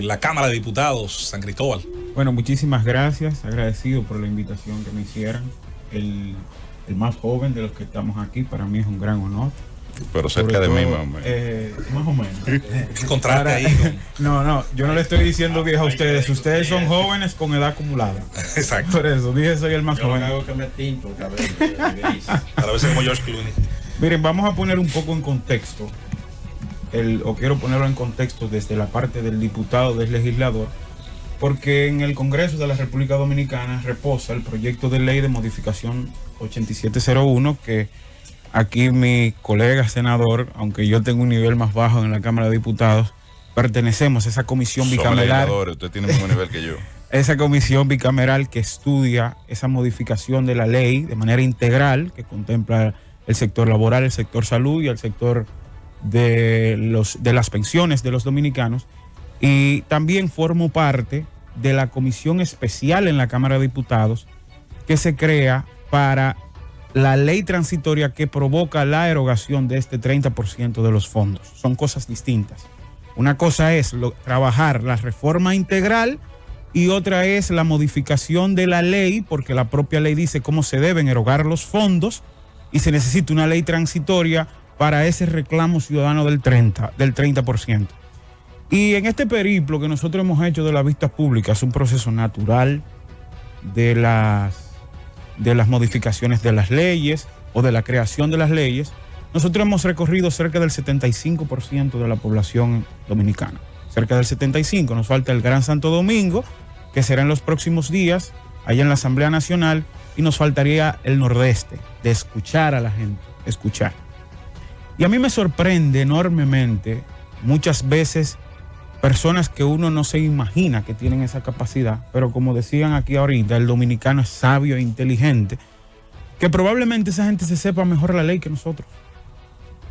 la Cámara de Diputados, San Cristóbal. Bueno, muchísimas gracias, agradecido por la invitación que me hicieran. El más joven de los que estamos aquí, para mí es un gran honor. Pero cerca de mí, más o menos. ¿Qué contraste ahí? No, yo no le estoy diciendo viejo a ustedes. Ustedes son jóvenes con edad acumulada. Exacto. Por eso dije soy el más joven. Yo hago que me tinto, a veces como George Clooney. Miren, vamos a poner un poco en contexto, quiero ponerlo en contexto desde la parte del diputado, del legislador, porque en el Congreso de la República Dominicana reposa el proyecto de ley de modificación 8701, que aquí mi colega senador, aunque yo tengo un nivel más bajo en la Cámara de Diputados, pertenecemos a esa comisión bicameral. Usted tiene el mismo nivel que yo. Esa comisión bicameral que estudia esa modificación de la ley de manera integral, que contempla el sector laboral, el sector salud y el sector de las pensiones de los dominicanos. Y también formo parte de la comisión especial en la Cámara de Diputados que se crea para la ley transitoria que provoca la erogación de este 30% de los fondos. Son cosas distintas. Una cosa es trabajar la reforma integral y otra es la modificación de la ley, porque la propia ley dice cómo se deben erogar los fondos y se necesita una ley transitoria para ese reclamo ciudadano del 30%. Y en este periplo que nosotros hemos hecho de las vistas públicas, es un proceso natural de las modificaciones de las leyes o de la creación de las leyes. Nosotros hemos recorrido cerca del 75% de la población dominicana. Cerca del 75%. Nos falta el Gran Santo Domingo, que será en los próximos días, allá en la Asamblea Nacional, y nos faltaría el Nordeste, de escuchar a la gente, escuchar. Y a mí me sorprende enormemente, muchas veces, personas que uno no se imagina que tienen esa capacidad, pero como decían aquí ahorita, el dominicano es sabio e inteligente, que probablemente esa gente se sepa mejor la ley que nosotros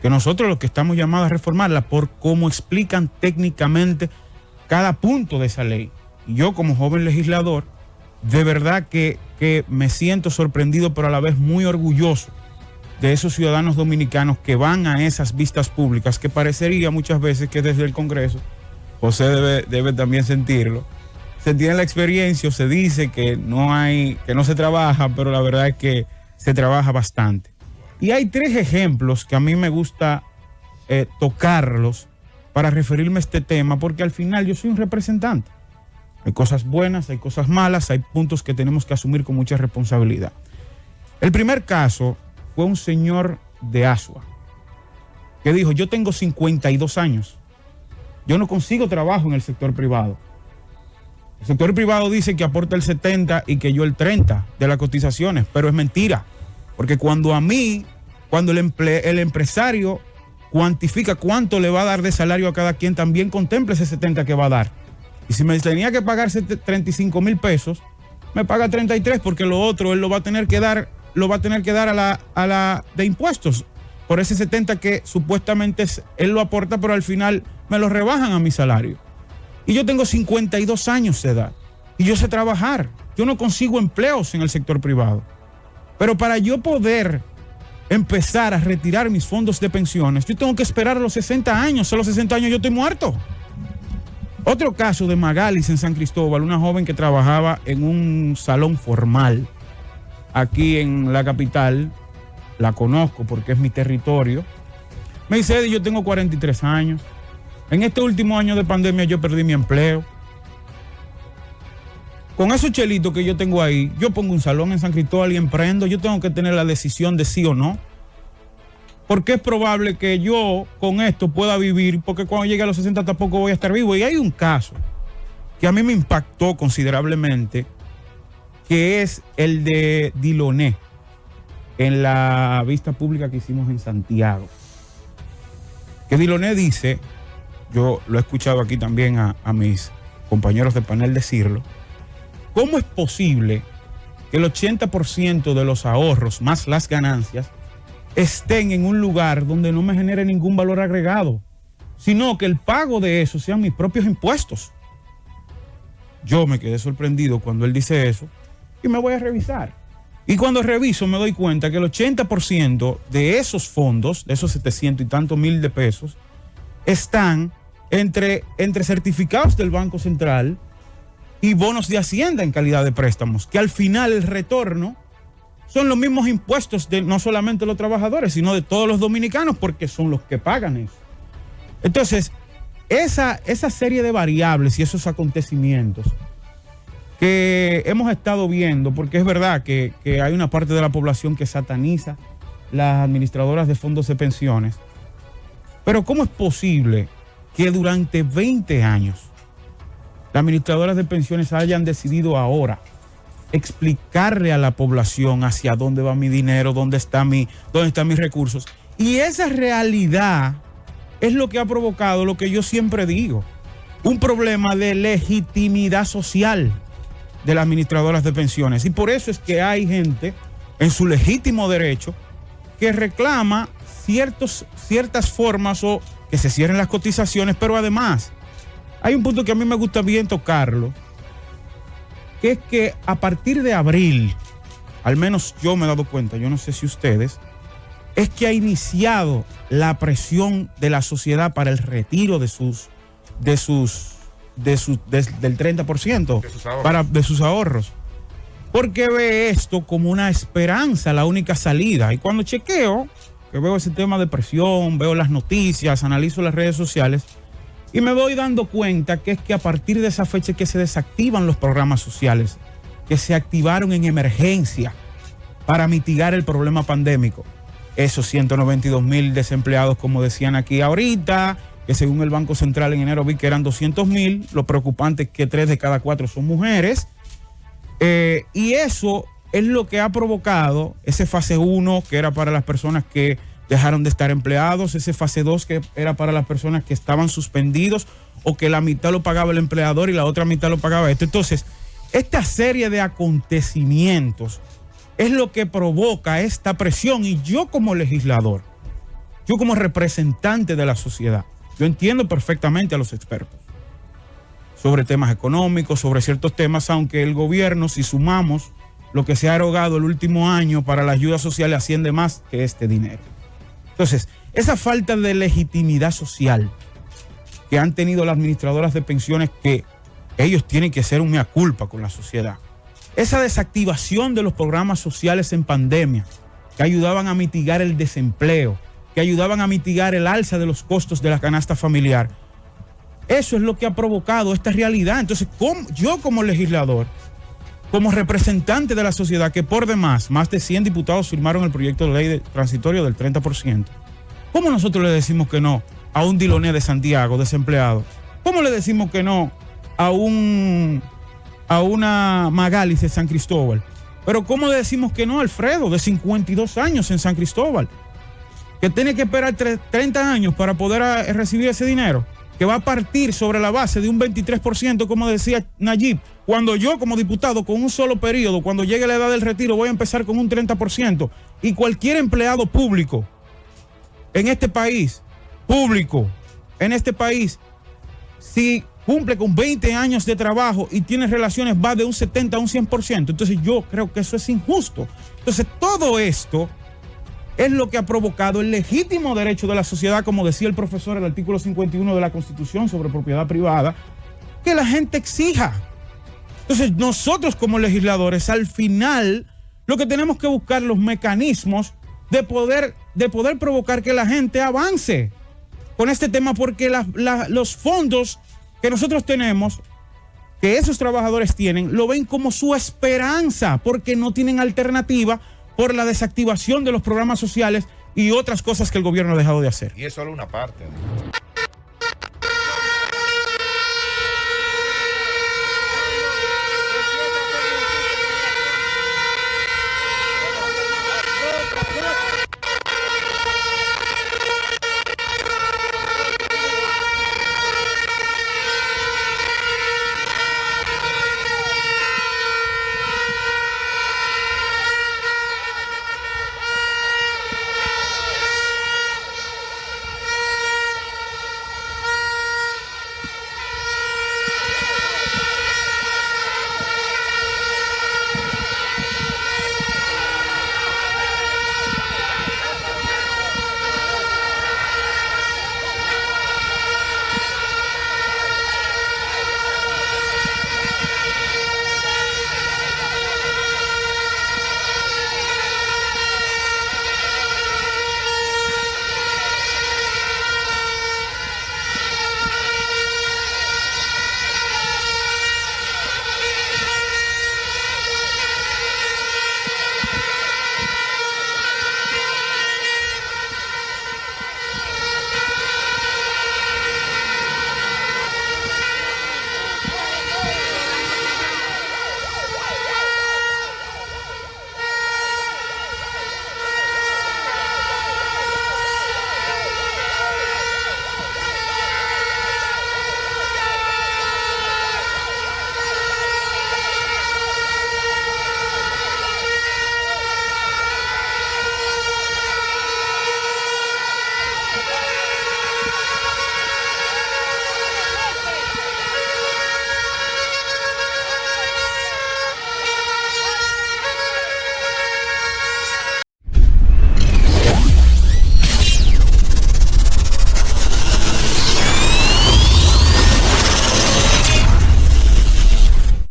los que estamos llamados a reformarla por cómo explican técnicamente cada punto de esa ley. Y yo como joven legislador, de verdad que me siento sorprendido, pero a la vez muy orgulloso de esos ciudadanos dominicanos que van a esas vistas públicas, que parecería muchas veces que desde el Congreso, José debe también sentirlo, se tiene la experiencia o se dice que no se trabaja, pero la verdad es que se trabaja bastante. Y hay 3 ejemplos que a mí me gusta tocarlos para referirme a este tema, porque al final yo soy un representante. Hay cosas buenas, hay cosas malas, hay puntos que tenemos que asumir con mucha responsabilidad. El primer caso fue un señor de Asua que dijo: yo tengo 52 años, yo no consigo trabajo en el sector privado. El sector privado dice que aporta el 70 y que yo el 30 de las cotizaciones, pero es mentira. Porque cuando el empresario cuantifica cuánto le va a dar de salario a cada quien, también contempla ese 70 que va a dar. Y si me tenía que pagar 35,000 pesos, me paga 33, porque lo otro él lo va a tener que dar a la de impuestos por ese 70 que supuestamente él lo aporta, pero al final me lo rebajan a mi salario. Y yo tengo 52 años de edad y yo sé trabajar. Yo no consigo empleos en el sector privado. Pero para yo poder empezar a retirar mis fondos de pensiones, yo tengo que esperar a los 60 años. A los 60 años yo estoy muerto. Otro caso de Magalis en San Cristóbal, una joven que trabajaba en un salón formal aquí en la capital. La conozco porque es mi territorio. Me dice: yo tengo 43 años. En este último año de pandemia yo perdí mi empleo. Con esos chelitos que yo tengo ahí, yo pongo un salón en San Cristóbal y emprendo. Yo tengo que tener la decisión de sí o no. Porque es probable que yo con esto pueda vivir, porque cuando llegue a los 60 tampoco voy a estar vivo. Y hay un caso que a mí me impactó considerablemente, que es el de Diloné, en la vista pública que hicimos en Santiago. Que Diloné dice, yo lo he escuchado aquí también a mis compañeros de panel decirlo, ¿cómo es posible que el 80% de los ahorros más las ganancias estén en un lugar donde no me genere ningún valor agregado, sino que el pago de eso sean mis propios impuestos? Yo me quedé sorprendido cuando él dice eso y me voy a revisar. Y cuando reviso me doy cuenta que el 80% de esos fondos, de esos 700 y tantos mil de pesos, están entre certificados del Banco Central y bonos de Hacienda en calidad de préstamos, que al final el retorno son los mismos impuestos de no solamente los trabajadores, sino de todos los dominicanos, porque son los que pagan eso. Entonces, esa serie de variables y esos acontecimientos que hemos estado viendo, porque es verdad que hay una parte de la población que sataniza las administradoras de fondos de pensiones, pero ¿cómo es posible que durante 20 años las administradoras de pensiones hayan decidido ahora explicarle a la población hacia dónde va mi dinero, dónde están mis recursos? Y esa realidad es lo que ha provocado lo que yo siempre digo, un problema de legitimidad social de las administradoras de pensiones. Y por eso es que hay gente en su legítimo derecho que reclama ciertas formas o que se cierren las cotizaciones, pero además hay un punto que a mí me gusta bien tocarlo, que es que a partir de abril, al menos yo me he dado cuenta, yo no sé si ustedes, es que ha iniciado la presión de la sociedad para el retiro del 30% de sus ahorros, porque ve esto como una esperanza, la única salida. Y cuando chequeo, que veo ese tema de presión, veo las noticias, analizo las redes sociales y me voy dando cuenta que es que a partir de esa fecha que se desactivan los programas sociales que se activaron en emergencia para mitigar el problema pandémico. Esos 192,000 desempleados, como decían aquí ahorita, que según el Banco Central en enero vi que eran 200,000, lo preocupante es que 3 de cada 4 son mujeres, y eso es lo que ha provocado ese fase 1, que era para las personas que dejaron de estar empleados, ese fase 2, que era para las personas que estaban suspendidos o que la mitad lo pagaba el empleador y la otra mitad lo pagaba esto. Entonces, esta serie de acontecimientos es lo que provoca esta presión, y yo como legislador, yo como representante de la sociedad, yo entiendo perfectamente a los expertos sobre temas económicos, sobre ciertos temas, aunque el gobierno, si sumamos lo que se ha erogado el último año para la ayuda social, asciende más que este dinero. Entonces, esa falta de legitimidad social que han tenido las administradoras de pensiones, que ellos tienen que hacer un mea culpa con la sociedad, esa desactivación de los programas sociales en pandemia, que ayudaban a mitigar el desempleo, que ayudaban a mitigar el alza de los costos de la canasta familiar, eso es lo que ha provocado esta realidad. Entonces, yo como legislador, como representante de la sociedad, que por demás, más de 100 diputados firmaron el proyecto de ley transitorio del 30%, ¿cómo nosotros le decimos que no a un Diloné de Santiago, desempleado? ¿Cómo le decimos que no a una Magalis de San Cristóbal? Pero ¿cómo le decimos que no a Alfredo, de 52 años en San Cristóbal, que tiene que esperar 30 años para poder recibir ese dinero, que va a partir sobre la base de un 23%, como decía Nayib, cuando yo como diputado con un solo periodo, cuando llegue la edad del retiro, voy a empezar con un 30%, y cualquier empleado público en este país, si cumple con 20 años de trabajo y tiene relaciones, va de un 70 a un 100%. Entonces yo creo que eso es injusto. Entonces todo esto es lo que ha provocado el legítimo derecho de la sociedad, como decía el profesor, el artículo 51 de la Constitución sobre propiedad privada, que la gente exija. Entonces nosotros como legisladores, al final, lo que tenemos que buscar los mecanismos de poder provocar que la gente avance con este tema, porque los fondos que nosotros tenemos, que esos trabajadores tienen, lo ven como su esperanza, porque no tienen alternativa por la desactivación de los programas sociales y otras cosas que el gobierno ha dejado de hacer. Y es solo una parte.